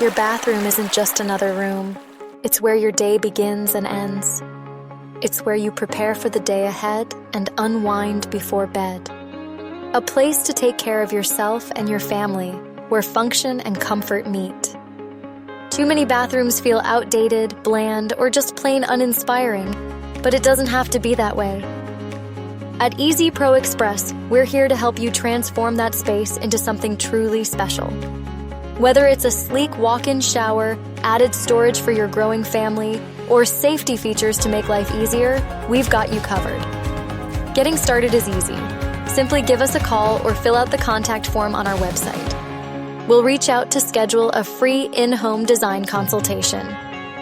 Your bathroom isn't just another room. It's where your day begins and ends. It's where you prepare for the day ahead and unwind before bed. A place to take care of yourself and your family, where function and comfort meet. Too many bathrooms feel outdated, bland, or just plain uninspiring, but it doesn't have to be that way. At EZPro Express, we're here to help you transform that space into something truly special. Whether it's a sleek walk-in shower, added storage for your growing family, or safety features to make life easier, we've got you covered. Getting started is easy. Simply give us a call or fill out the contact form on our website. We'll reach out to schedule a free in-home design consultation,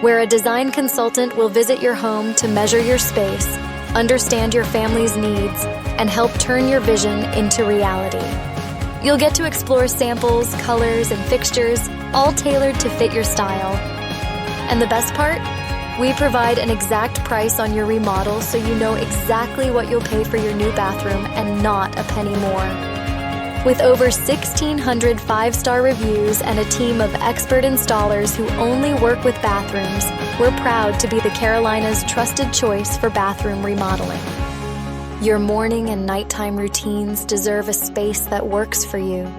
where a design consultant will visit your home to measure your space, understand your family's needs, and help turn your vision into reality. You'll get to explore samples, colors, and fixtures, all tailored to fit your style. And the best part? We provide an exact price on your remodel so you know exactly what you'll pay for your new bathroom and not a penny more. With over 1,600 five-star reviews and a team of expert installers who only work with bathrooms, we're proud to be the Carolina's trusted choice for bathroom remodeling. Your morning and nighttime routines deserve a space that works for you.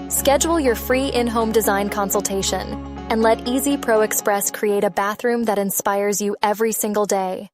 Schedule your free in-home design consultation and let EZPro Express create a bathroom that inspires you every single day.